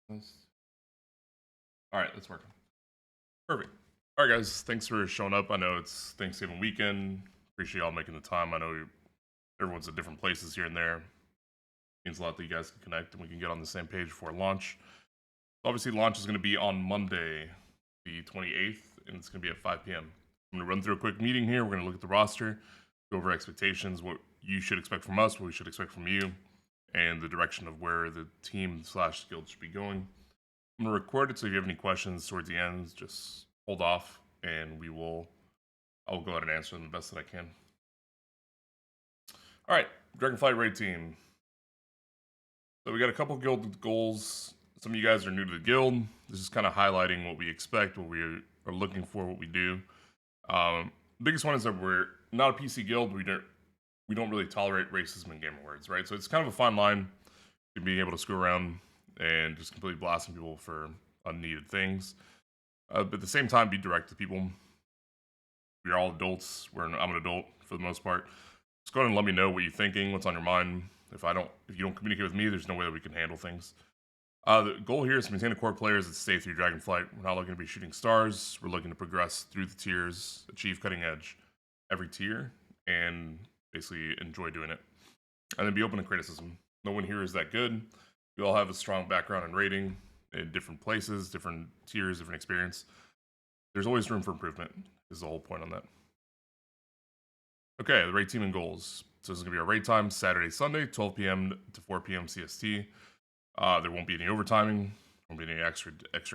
All right, that's working. Perfect. All right, guys, thanks for showing up. I know it's Thanksgiving weekend. Appreciate y'all making the time. I know everyone's at different places here and there. Means a lot that you guys can connect and we can get on the same page before launch. Obviously, launch is going to be on Monday, the 28th, and it's going to be at 5 p.m. I'm going to run through a quick meeting here. We're going to look at the roster, go over expectations, what you should expect from us, what we should expect from you, and the direction of where the team/guild should be going. I'm going to record it, so if you have any questions towards the end, just hold off, and I'll go ahead and answer them the best that I can. All right, Dragonflight raid team. So we got a couple guild goals. Some of you guys are new to the guild. This is kind of highlighting what we expect, what we are looking for, what we do. The biggest one is that we're not a PC guild. We don't really tolerate racism in Game Awards, right? So it's kind of a fine line to being able to screw around and just completely blasting people for unneeded things. But at the same time, be direct to people. We're all adults. I'm an adult for the most part. Just go ahead and let me know what you're thinking, what's on your mind. If you don't communicate with me, there's no way that we can handle things. The goal here is to maintain the core players that stay through Dragonflight. We're not looking to be shooting stars. We're looking to progress through the tiers, achieve cutting edge every tier, and basically enjoy doing it. And then be open to criticism. No one here is that good. We all have a strong background in rating in different places, different tiers, different experience. There's always room for improvement, is the whole point on that. Okay, the raid team and goals. So this is going to be our raid time, Saturday, Sunday, 12 p.m. to 4 p.m. CST. There won't be any overtiming. Won't be any extra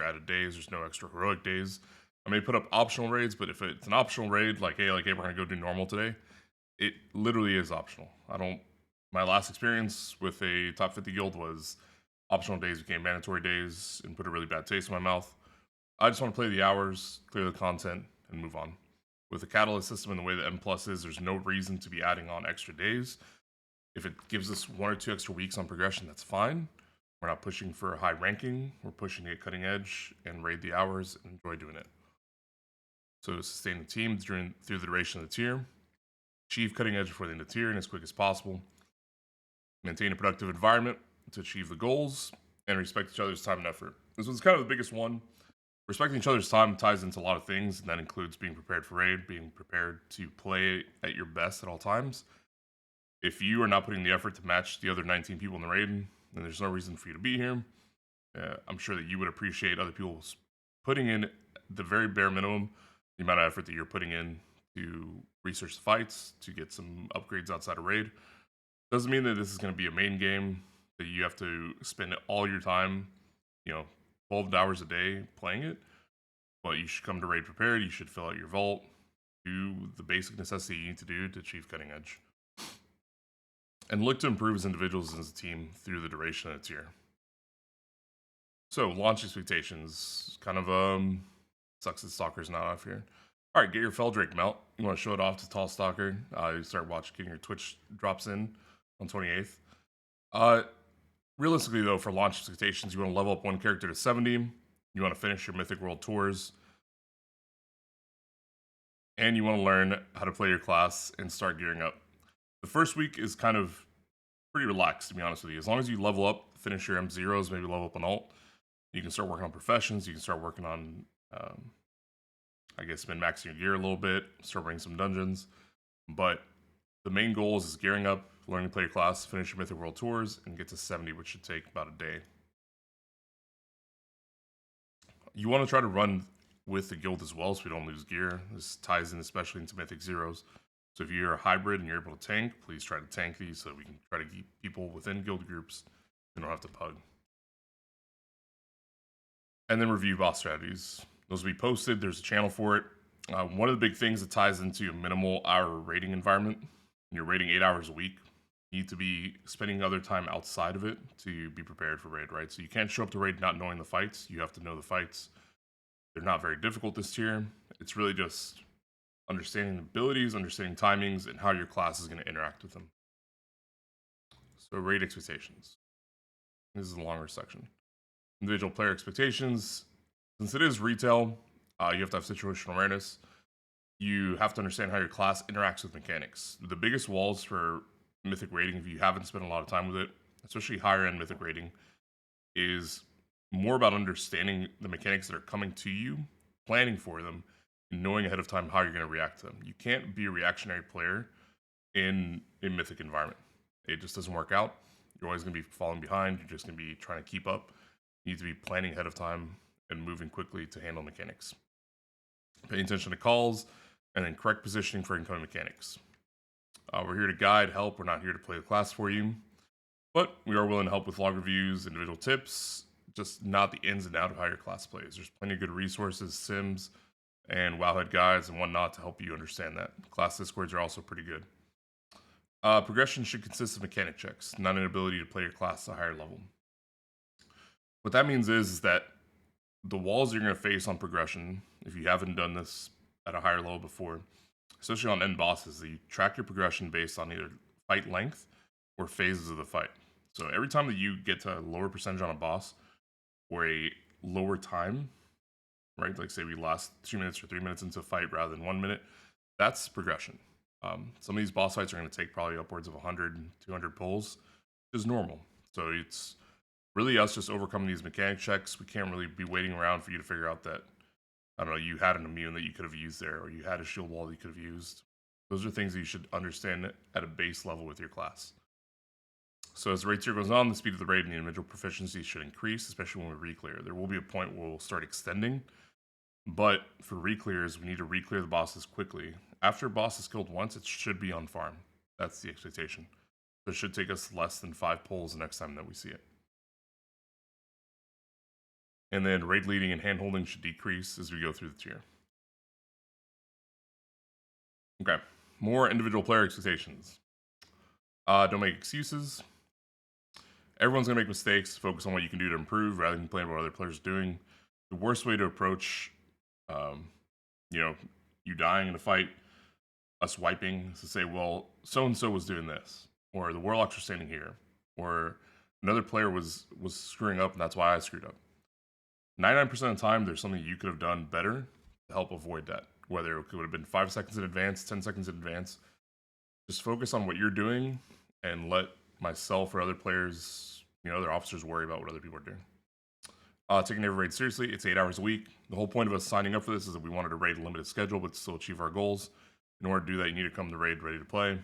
added days. There's no extra heroic days. I may put up optional raids, but if it's an optional raid, like hey, we're gonna go do normal today, it literally is optional. My last experience with a top 50 guild was optional days became mandatory days and put a really bad taste in my mouth. I just want to play the hours, clear the content, and move on. With the catalyst system and the way the M plus is, there's no reason to be adding on extra days. If it gives us 1 or 2 extra weeks on progression, that's fine. We're not pushing for a high ranking. We're pushing to get cutting edge and raid the hours and enjoy doing it. So to sustain the team through the duration of the tier, achieve cutting edge before the end of the tier and as quick as possible, maintain a productive environment to achieve the goals, and respect each other's time and effort. This one's kind of the biggest one. Respecting each other's time ties into a lot of things, and that includes being prepared for raid, being prepared to play at your best at all times. If you are not putting the effort to match the other 19 people in the raid, then there's no reason for you to be here. I'm sure that you would appreciate other people putting in the very bare minimum, the amount of effort that you're putting in to research the fights, to get some upgrades outside of raid. Doesn't mean that this is going to be a main game, that you have to spend all your time, 12 hours a day playing it. But you should come to raid prepared. You should fill out your vault, do the basic necessity you need to do to achieve cutting edge, and look to improve as individuals and as a team through the duration of the tier. So launch expectations, kind of sucks that Stalker's not off here. All right, get your Feldrake mount. You want to show it off to Tall Stalker. You start getting your Twitch drops in on 28th. Realistically, though, for launch expectations, you want to level up one character to 70. You want to finish your Mythic World tours. And you want to learn how to play your class and start gearing up. The first week is kind of pretty relaxed, to be honest with you. As long as you level up, finish your M0s, maybe level up an alt, you can start working on professions. You can start working on, min-maxing your gear a little bit, start running some dungeons. But the main goal is gearing up, learning to play your class, finish your Mythic World tours, and get to 70, which should take about a day. You want to try to run with the guild as well so we don't lose gear. This ties in especially into Mythic Zeros. So if you're a hybrid and you're able to tank, please try to tank these so that we can try to keep people within guild groups who don't have to pug. And then review boss strategies. Those will be posted. There's a channel for it. One of the big things that ties into a minimal hour rating environment, when you're rating 8 hours a week, you need to be spending other time outside of it to be prepared for raid, right? So you can't show up to raid not knowing the fights. You have to know the fights. They're not very difficult this tier. It's really just understanding abilities, understanding timings, and how your class is going to interact with them. So raid expectations. This is a longer section. Individual player expectations. Since it is retail, you have to have situational awareness. You have to understand how your class interacts with mechanics. The biggest walls for Mythic raiding, if you haven't spent a lot of time with it, especially higher end Mythic raiding, is more about understanding the mechanics that are coming to you, planning for them, and knowing ahead of time how you're going to react to them. You can't be a reactionary player in a mythic environment. It just doesn't work out. You're always going to be falling behind. You're just going to be trying to keep up. You need to be planning ahead of time and moving quickly to handle mechanics. Paying attention to calls and then correct positioning for incoming mechanics. We're here to guide, help. We're not here to play the class for you. But we are willing to help with log reviews, individual tips, just not the ins and out of how your class plays. There's plenty of good resources, sims, and wowhead guides and whatnot to help you understand that. Class discords are also pretty good. Progression should consist of mechanic checks, not an ability to play your class at a higher level. What that means is that the walls you're going to face on progression, if you haven't done this at a higher level before, especially on end bosses, that you track your progression based on either fight length or phases of the fight. So every time that you get to a lower percentage on a boss or a lower time, right? Like say we last 2 minutes or 3 minutes into a fight rather than 1 minute, that's progression. Some of these boss fights are going to take probably upwards of 100, 200 pulls, which is normal. So it's really us just overcoming these mechanic checks. We can't really be waiting around for you to figure out that, I don't know, you had an immune that you could have used there, or you had a shield wall that you could have used. Those are things that you should understand at a base level with your class. So as the raid tier goes on, the speed of the raid and the individual proficiency should increase, especially when we re-clear. There will be a point where we'll start extending, but for re-clears, we need to re-clear the bosses quickly. After a boss is killed once, it should be on farm. That's the expectation. So it should take us less than 5 pulls the next time that we see it. And then raid leading and hand holding should decrease as we go through the tier. Okay, more individual player expectations. Don't make excuses. Everyone's gonna make mistakes. Focus on what you can do to improve rather than complain about what other players are doing. The worst way to approach, you dying in a fight, us wiping, is to say, well, so and so was doing this, or the warlocks were standing here, or another player was screwing up, and that's why I screwed up. 99% of the time, there's something you could have done better to help avoid that. Whether it would have been 5 seconds in advance, 10 seconds in advance. Just focus on what you're doing and let myself or other players, other officers worry about what other people are doing. Taking every raid seriously, it's 8 hours a week. The whole point of us signing up for this is that we wanted to raid a limited schedule, but still achieve our goals. In order to do that, you need to come to raid ready to play.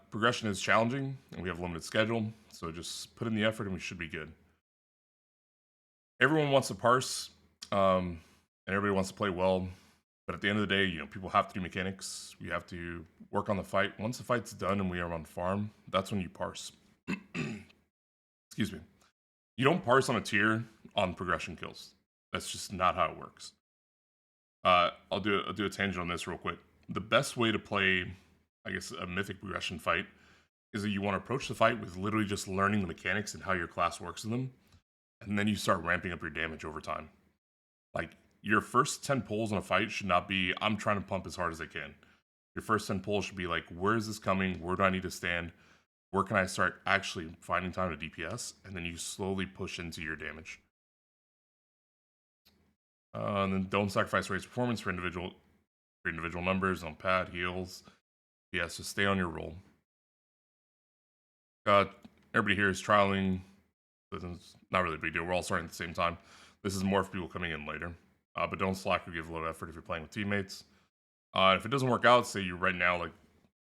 Progression is challenging, and we have a limited schedule, so just put in the effort and we should be good. Everyone wants to parse, and everybody wants to play well, but at the end of the day, people have to do mechanics. We have to work on the fight. Once the fight's done and we are on farm, that's when you parse. Excuse me. You don't parse on a tier on progression kills. That's just not how it works. I'll do a tangent on this real quick. The best way to play, I guess, a mythic progression fight is that you want to approach the fight with literally just learning the mechanics and how your class works in them, and then you start ramping up your damage over time. Like, your first 10 pulls in a fight should not be, I'm trying to pump as hard as I can. Your first 10 pulls should be like, where is this coming? Where do I need to stand? Where can I start actually finding time to DPS? And then you slowly push into your damage. And then don't sacrifice race performance for individual numbers. Don't pad, heals. Yes, just stay on your roll. Everybody here is trialing. It's not really a big deal. We're all starting at the same time. This is more for people coming in later. But don't slack or give a little effort if you're playing with teammates. If it doesn't work out, say you right now, like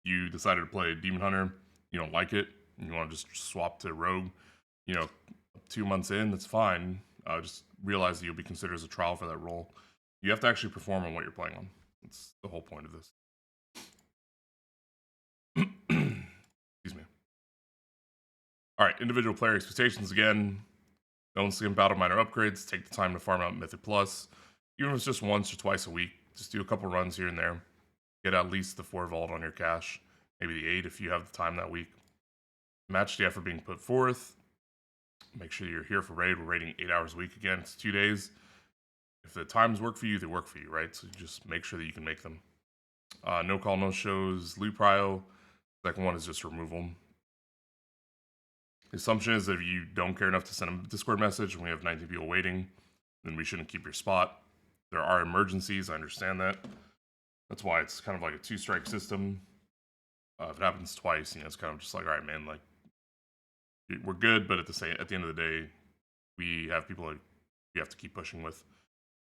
you decided to play Demon Hunter, you don't like it, and you want to just swap to Rogue, 2 months in, that's fine. Just realize that you'll be considered as a trial for that role. You have to actually perform on what you're playing on. That's the whole point of this. Excuse me. All right, individual player expectations again. Don't skimp out on minor upgrades. Take the time to farm out Mythic Plus. Even if it's just once or twice a week, just do a couple runs here and there. Get at least the 4 vault on your cache. Maybe the 8 if you have the time that week. Match the effort being put forth. Make sure you're here for raid. We're raiding 8 hours a week again. It's 2 days. If the times work for you, they work for you, right? So just make sure that you can make them. No call, no shows. Loot prio. Second one is just removal. The assumption is that if you don't care enough to send a Discord message and we have 19 people waiting, then we shouldn't keep your spot. There are emergencies, I understand that. That's why it's kind of like a 2-strike system. If it happens twice, it's kind of just like, all right, man, like, we're good, but at the end of the day, we have people that we have to keep pushing with.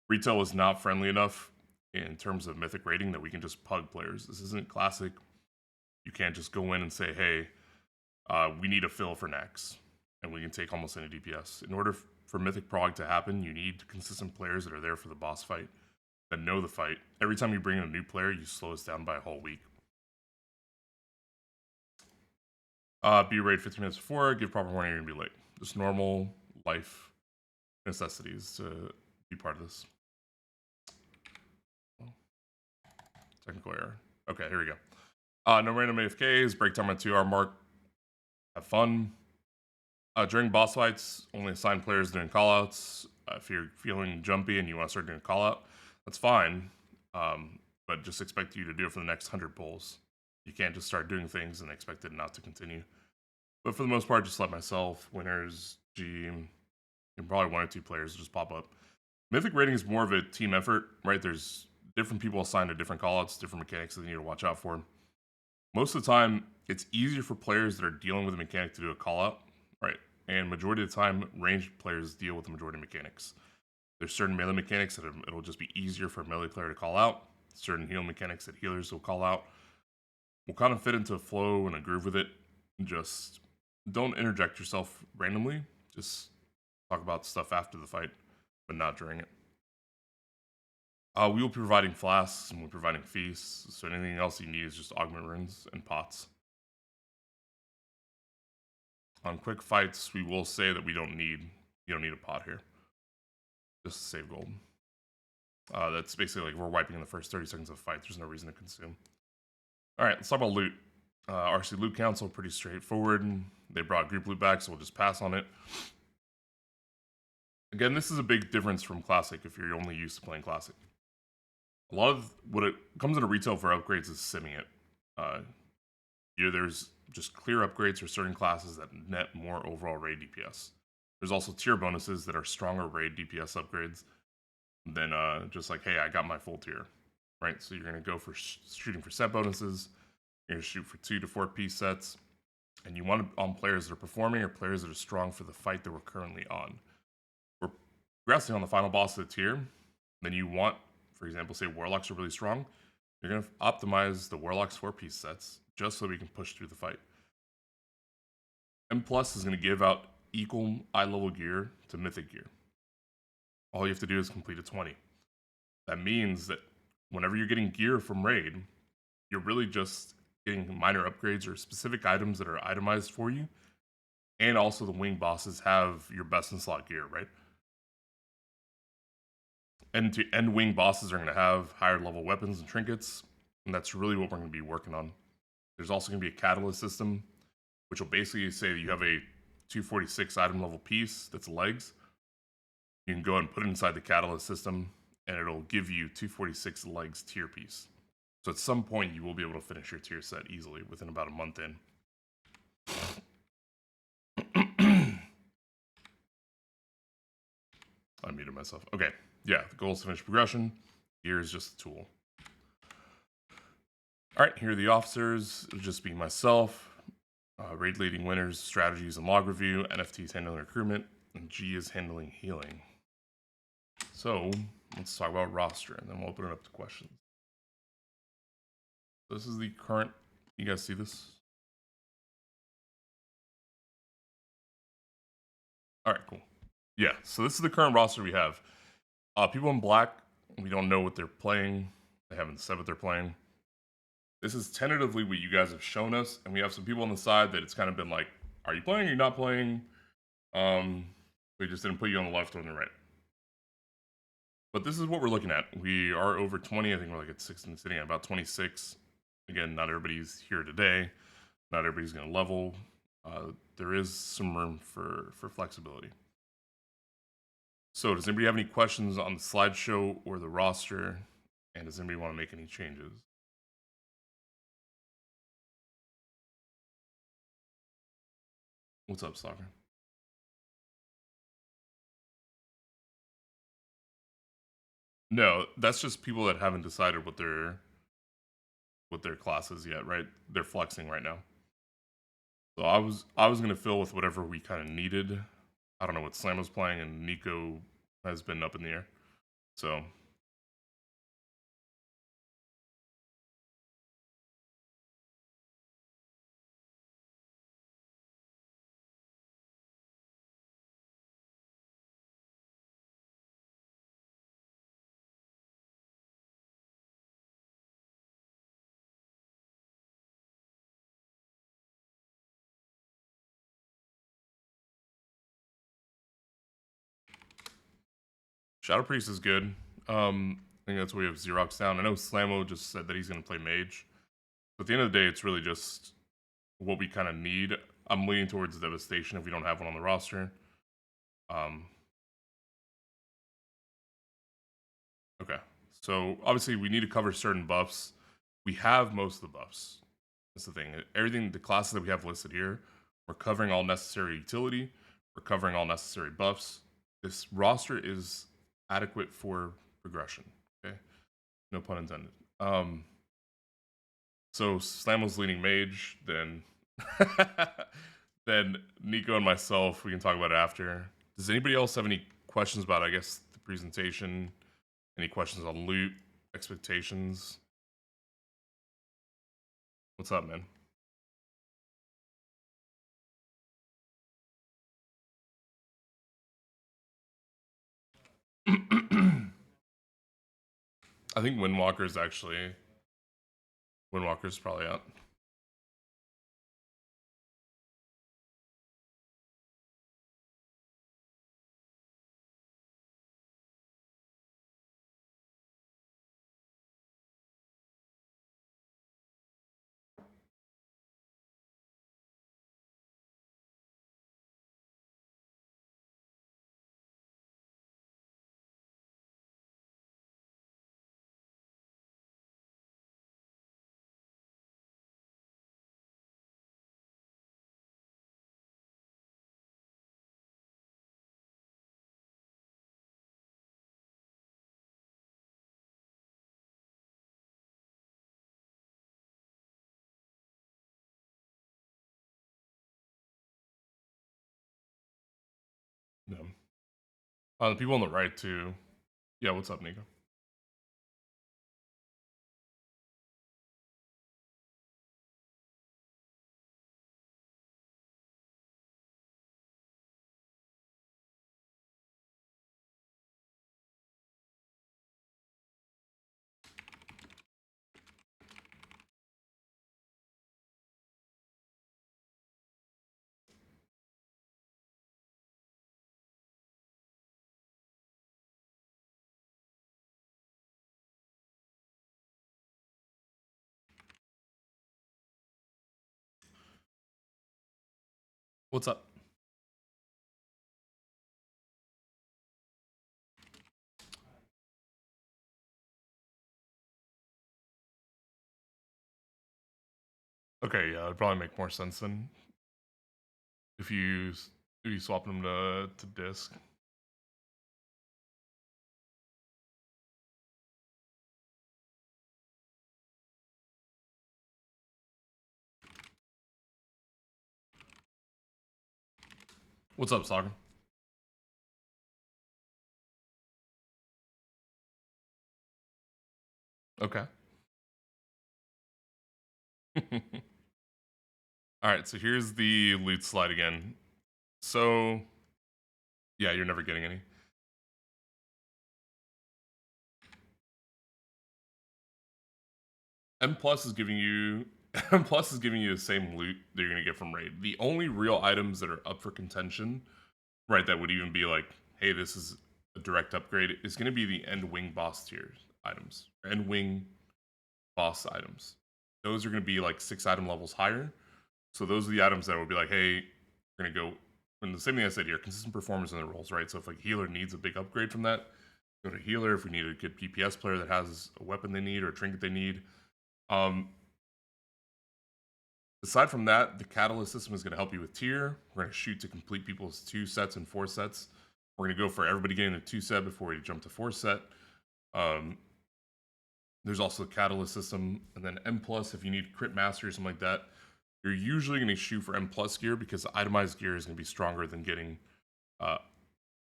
Retail is not friendly enough in terms of mythic rating that we can just pug players. This isn't classic. You can't just go in and say, hey, we need a fill for Nax, and we can take almost any DPS. In order for mythic prog to happen, you need consistent players that are there for the boss fight, that know the fight. Every time you bring in a new player, you slow us down by a whole week. Be raid 15 minutes before, give proper warning you're going to be late. Just normal life necessities to be part of this. Technical error. Okay, here we go. No random AFKs, break time at 2-hour mark. Have fun. During boss fights, only assign players doing callouts. If you're feeling jumpy and you want to start doing a callout, that's fine. But just expect you to do it for the next 100 pulls. You can't just start doing things and expect it not to continue. But for the most part, just let myself, Winners, G, and probably 1 or 2 players just pop up. Mythic rating is more of a team effort, right? There's different people assigned to different callouts, different mechanics that they need to watch out for. Most of the time, it's easier for players that are dealing with a mechanic to do a callout, right? And majority of the time, ranged players deal with the majority of mechanics. There's certain melee mechanics that it'll just be easier for a melee player to call out. Certain heal mechanics that healers will call out. We'll kind of fit into a flow and a groove with it. Just don't interject yourself randomly. Just talk about stuff after the fight, but not during it. We will be providing flasks and we're providing feasts, so anything else you need is just augment runes and pots. On quick fights, we will say that you don't need a pot here. Just to save gold. That's basically like we're wiping in the first 30 seconds of the fight. There's no reason to consume. Alright, let's talk about loot. RC Loot Council, pretty straightforward. They brought group loot back, so we'll just pass on it. Again, this is a big difference from Classic if you're only used to playing Classic. A lot of what it comes into retail for upgrades is simming it. Either there's just clear upgrades for certain classes that net more overall raid DPS. There's also tier bonuses that are stronger raid DPS upgrades than just like, hey, I got my full tier, right? So you're going to go for shooting for set bonuses. You're going to shoot for 2 to 4 piece sets. And you want it on players that are performing or players that are strong for the fight that we're currently on. We're progressing on the final boss of the tier. Then you want, for example, say Warlocks are really strong. You're going to optimize the Warlocks 4-piece sets just so we can push through the fight. M Plus is going to give out equal eye level gear to mythic gear. All you have to do is complete a 20. That means that whenever you're getting gear from raid, you're really just getting minor upgrades or specific items that are itemized for you. And also the wing bosses have your best in slot gear, right? End wing bosses are going to have higher level weapons and trinkets, and that's really what we're going to be working on. There's also going to be a catalyst system, which will basically say that you have a 246 item level piece that's legs. You can go and put it inside the catalyst system, and it'll give you 246 legs tier piece. So at some point, you will be able to finish your tier set easily within about a month in. I muted myself. Okay, yeah, the goal is to finish progression. Gear is just a tool. All right, here are the officers. It'll just be myself. Raid leading winners, strategies and log review. NFT is handling recruitment, and G is handling healing. So let's talk about roster, and then we'll open it up to questions. This is the current. You guys see this? All right, cool. Yeah, so this is the current roster we have. People in black, we don't know what they're playing. They haven't said what they're playing. This is tentatively what you guys have shown us, and we have some people on the side that it's kind of been like, are you playing? Are you not playing? We just didn't put you on the left or on the right. But this is what we're looking at. We are over 20. I think we're like at 16, sitting at about 26. Again, not everybody's here today. Not everybody's going to level. There is some room for flexibility. So does anybody have any questions on the slideshow or the roster? And does anybody want to make any changes? What's up, Stalker? No, that's just people that haven't decided what their class is yet, right? They're flexing right now. So I was gonna fill with whatever we kind of needed. I don't know what Slam was playing, and Nico has been up in the air. So Shadow Priest is good. I think that's where we have Xerox down. I know Slamo just said that he's going to play Mage. But at the end of the day, it's really just what we kind of need. I'm leaning towards Devastation if we don't have one on the roster. Um, okay. So obviously we need to cover certain buffs. We have most of the buffs. That's the thing. Everything, the classes that we have listed here, we're covering all necessary utility. We're covering all necessary buffs. This roster is adequate for progression. Okay, no pun intended. So Slamo's leaning mage, then then Nico and myself, we can talk about it after. Does anybody else have any questions about, I guess, the presentation? Any questions on loot, expectations? What's up, man? I think Windwalker's actually Windwalker's probably out. Yeah. The people on the right too. Yeah, what's up, Nico? What's up? Okay, yeah, it'd probably make more sense then if you swap them to disc. What's up, Saga? Okay. All right, so here's the loot slide again. So, yeah, you're never getting any. M plus is giving you M plus is giving you the same loot that you're gonna get from raid. The only real items that are up for contention, right, that would even be like, hey, this is a direct upgrade, is gonna be the end wing boss tier items, end wing boss items. Those are gonna be like 6 item levels higher. So those are the items that would be like, hey, we're gonna go. And the same thing I said here, consistent performance in the roles, right? So if like healer needs a big upgrade from that, go to healer. If we need a good PPS player that has a weapon they need or a trinket they need, um, aside from that, the catalyst system is going to help you with tier. We're going to shoot to complete people's 2 sets and 4 sets. We're going to go for everybody getting a 2 set before we jump to 4 set. Um, there's also the catalyst system, and then M plus if you need crit master or something like that. You're usually going to shoot for M plus gear because itemized gear is going to be stronger than getting uh,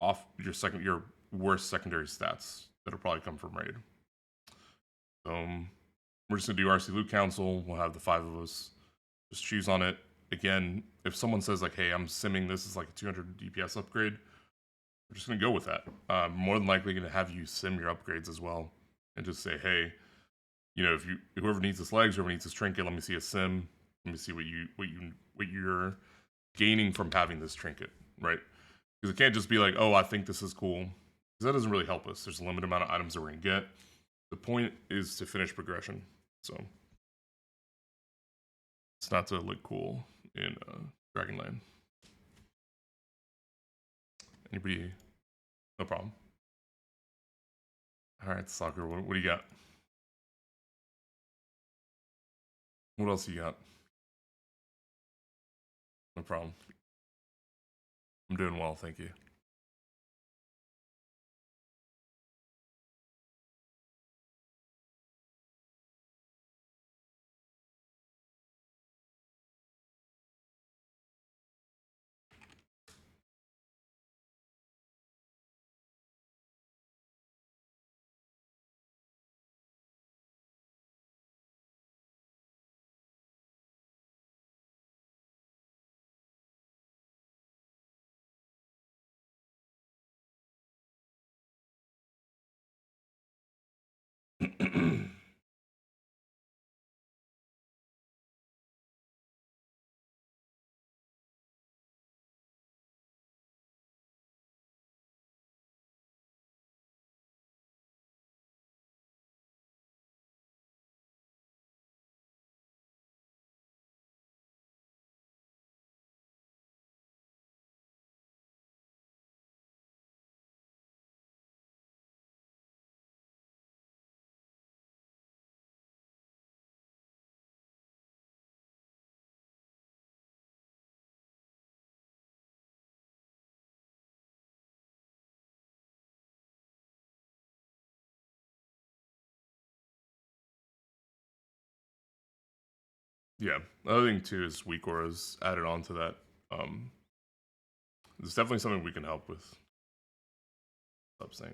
off your worst secondary stats that'll probably come from raid. We're just gonna do RC Loot Council. We'll have the 5 of us just choose on it. Again, if someone says like, "Hey, I'm simming this is like a 200 DPS upgrade," we're just gonna go with that. More than likely gonna have you sim your upgrades as well, and just say, "Hey, if whoever needs this legs, whoever needs this trinket, let me see a sim. Let me see what you're gaining from having this trinket, right? Because it can't just be like, oh, I think this is cool, because that doesn't really help us. There's a limited amount of items that we're gonna get. The point is to finish progression, so it's not to look cool in Dragonland. Anybody? No problem. All right, soccer. What do you got? What else you got? No problem. I'm doing well, thank you. Yeah, the other thing too is weak auras added on to that. It's definitely something we can help with. Upsync.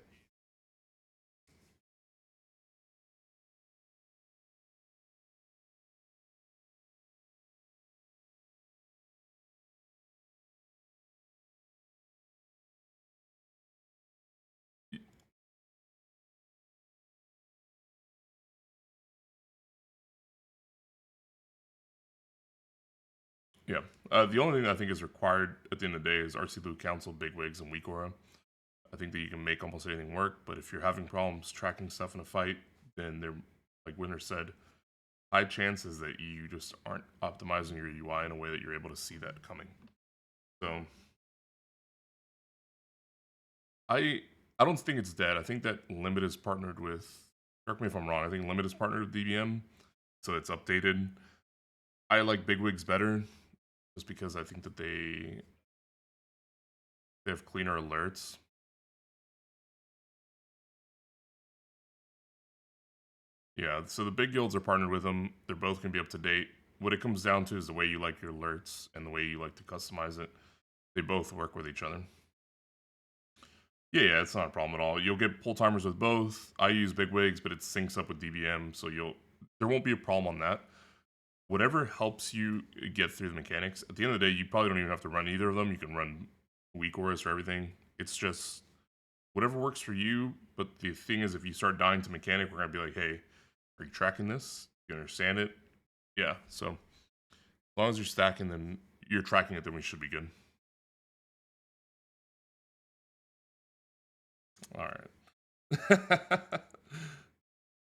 Yeah. The only thing I think is required at the end of the day is RC Loot Council, Bigwigs, and Weak Aura. I think that you can make almost anything work, but if you're having problems tracking stuff in a fight, then they're, like Winter said, high chances that you just aren't optimizing your UI in a way that you're able to see that coming. So I don't think it's dead. I think that Limit is partnered with, correct me if I'm wrong, I think Limit is partnered with DBM, so it's updated. I like Bigwigs better, just because I think that they have cleaner alerts. Yeah, so the big guilds are partnered with them. They're both going to be up to date. What it comes down to is the way you like your alerts and the way you like to customize it. They both work with each other. Yeah, it's not a problem at all. You'll get pull timers with both. I use Bigwigs, but it syncs up with DBM, so there won't be a problem on that. Whatever helps you get through the mechanics. At the end of the day, you probably don't even have to run either of them. You can run weak auras for everything. It's just whatever works for you. But the thing is, if you start dying to mechanic, we're gonna be like, hey, are you tracking this? You understand it? Yeah. So as long as you're stacking, then you're tracking it, then we should be good. All right.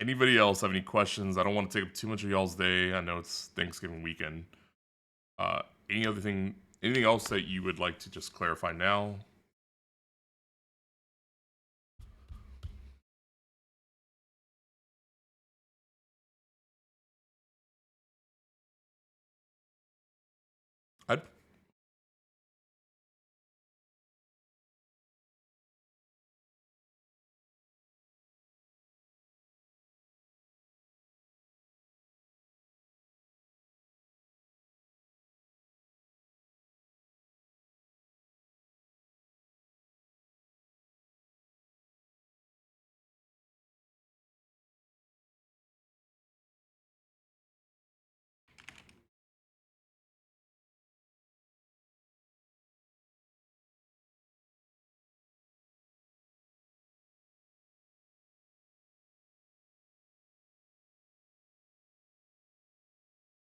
Anybody else have any questions? I don't want to take up too much of y'all's day. I know it's Thanksgiving weekend. Uh, anything else that you would like to just clarify now? I'd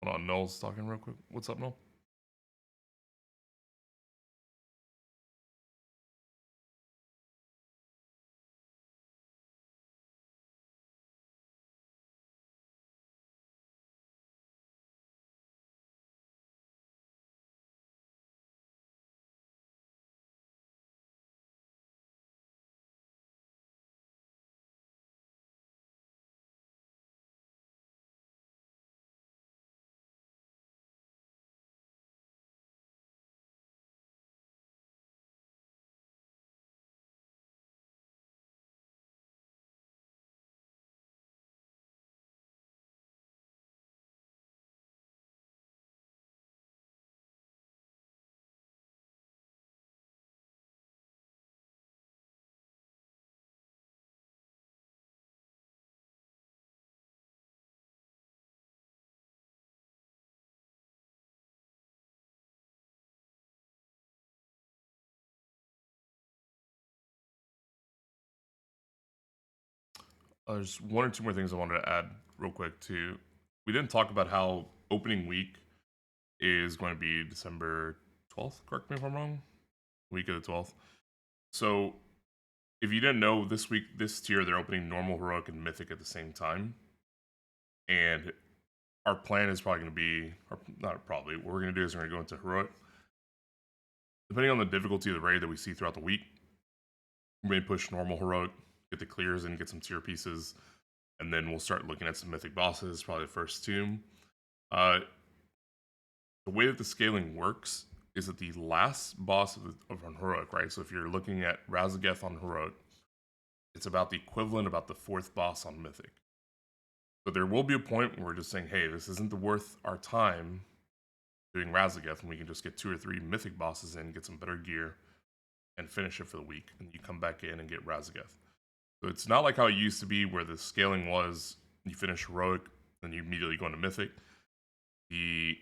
Hold on, Noel's talking real quick. What's up, Noel? There's one or two more things I wanted to add real quick too. We didn't talk about how opening week is going to be December 12th. Correct me if I'm wrong. Week of the 12th. So if you didn't know, this week, this tier, they're opening normal, heroic, and mythic at the same time. And our plan is probably going to be, or not probably, what we're going to do is we're going to go into heroic. Depending on the difficulty of the raid that we see throughout the week, we may push normal, heroic, get the clears and get some tier pieces, and then we'll start looking at some mythic bosses, probably the first two. The way that the scaling works is that the last boss of on heroic, right? So if you're looking at Razageth on heroic, it's about the equivalent about the fourth boss on mythic. But there will be a point where we're just saying, hey, this isn't worth our time doing Razageth, and we can just get 2 or 3 mythic bosses in, get some better gear, and finish it for the week. And you come back in and get Razageth. So it's not like how it used to be where the scaling was you finish heroic, then you immediately go into mythic. The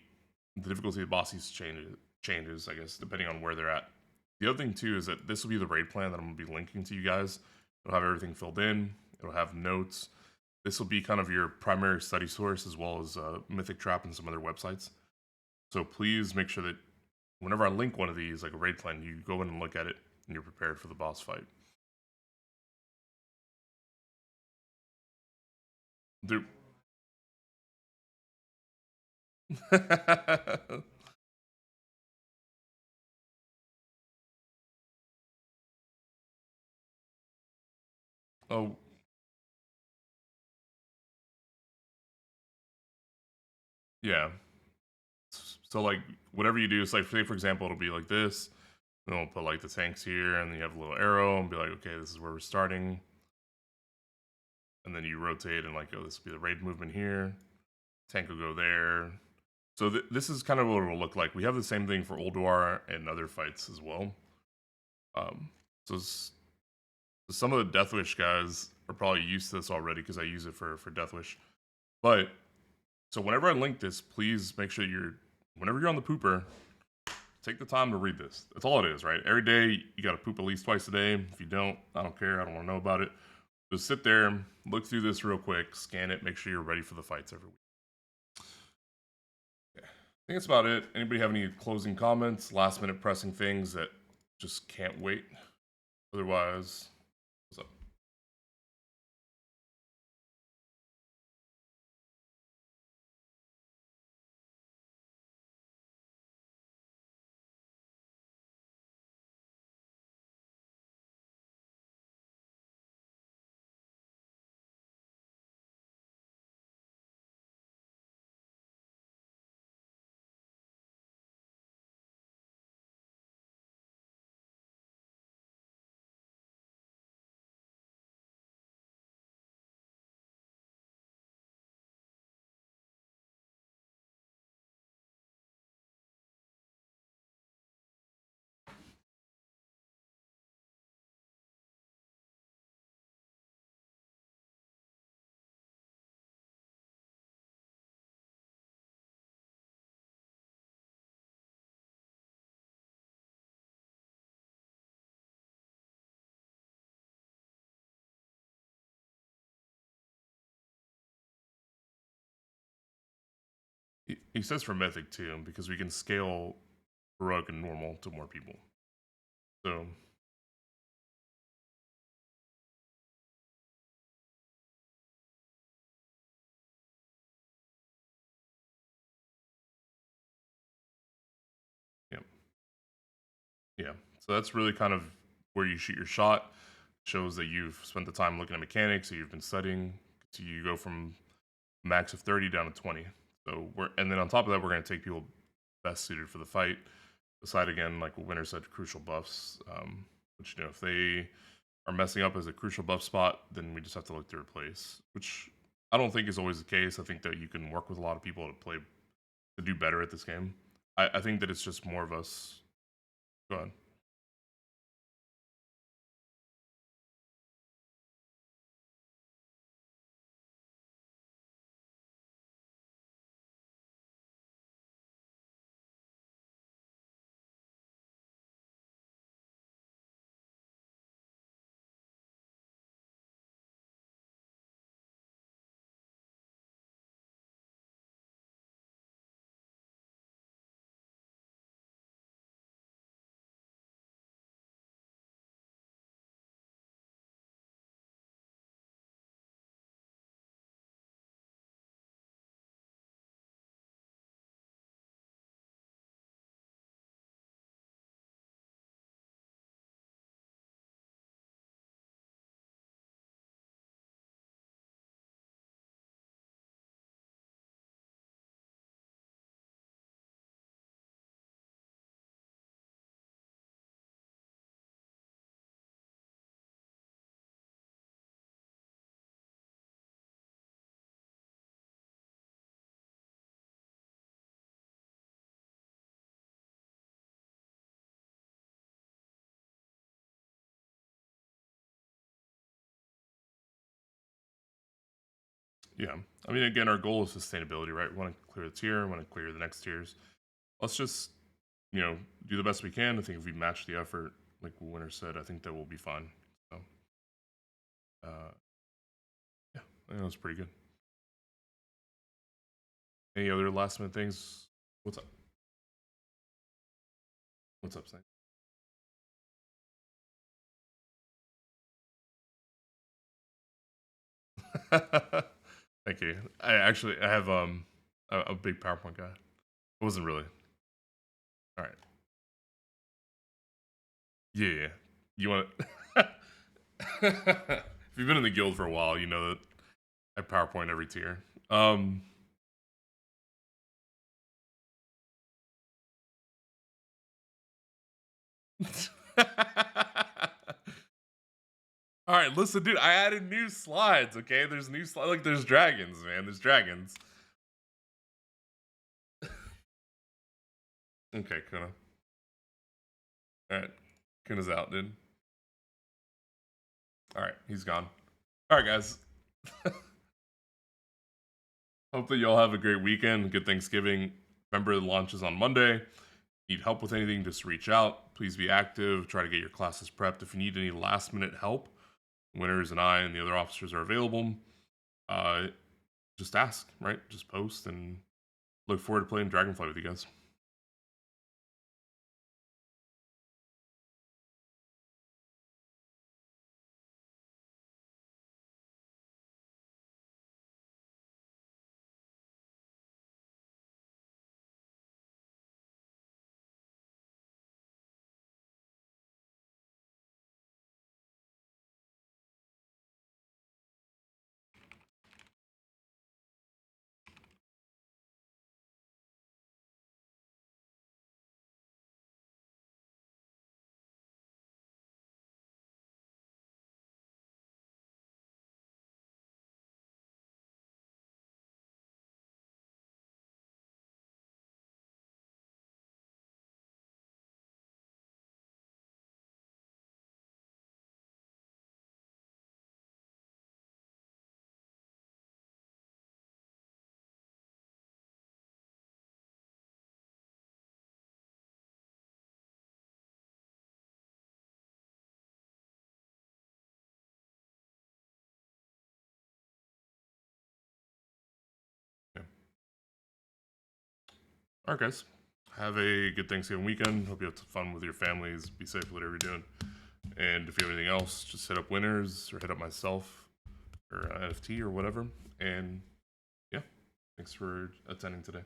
difficulty of the bosses changes, I guess, depending on where they're at. The other thing too is that this will be the raid plan that I'm gonna be linking to you guys. It'll have everything filled in. It'll have notes. This will be kind of your primary study source as well as Mythic Trap and some other websites. So please make sure that whenever I link one of these, like a raid plan, you go in and look at it and you're prepared for the boss fight. There... oh, yeah. So like whatever you do, it's like say for example, it'll be like this. Then we'll put like the tanks here, and then you have a little arrow, and be like, okay, this is where we're starting. And then you rotate, and like, oh, this will be the raid movement here. Tank will go there. So this is kind of what it will look like. We have the same thing for Ulduar and other fights as well. Um, so some of the Deathwish guys are probably used to this already because I use it for Deathwish. But so whenever I link this, please make sure whenever you're on the pooper, take the time to read this. That's all it is, right? Every day you got to poop at least twice a day. If you don't, I don't care. I don't want to know about it. Just sit there, look through this real quick, scan it, make sure you're ready for the fights every week. Yeah. I think that's about it. Anybody have any closing comments, last minute pressing things that just can't wait? Otherwise, what's up? He says for Mythic too, because we can scale heroic and normal to more people. So yeah, yeah. So that's really kind of where you shoot your shot. Shows that you've spent the time looking at mechanics, so you've been studying. So you go from max of 30 down to 20. So and then on top of that, we're going to take people best suited for the fight. Aside again, like what Winter said, crucial buffs. Which if they are messing up as a crucial buff spot, then we just have to look to replace. Which I don't think is always the case. I think that you can work with a lot of people to do better at this game. I think that it's just more of us. Go on. Yeah. I mean, again, our goal is sustainability, right? We want to clear the tier, we want to clear the next tiers. Let's just, do the best we can. I think if we match the effort, like Winter said, I think that we'll be fine. So, uh, yeah, I think that was pretty good. Any other last minute things? What's up? What's up, Sam? Thank you. I have a big PowerPoint guy. It wasn't really. All right. Yeah, yeah. You want to? If you've been in the guild for a while, you know that I PowerPoint every tier. All right, listen, dude. I added new slides. Okay, there's new slides. Like there's dragons, man. There's dragons. Okay, Kuna. All right, Kuna's out, dude. All right, he's gone. All right, guys. Hope that y'all have a great weekend. Good Thanksgiving. Remember, the launch is on Monday. Need help with anything, just reach out. Please be active. Try to get your classes prepped. If you need any last minute help, Winners and I and the other officers are available. Uh, just ask, right? Just post and look forward to playing Dragonflight with you guys. All right, guys. Have a good Thanksgiving weekend. Hope you have fun with your families. Be safe, whatever you're doing. And if you have anything else, just hit up Winners or hit up myself or NFT or whatever. And yeah, thanks for attending today.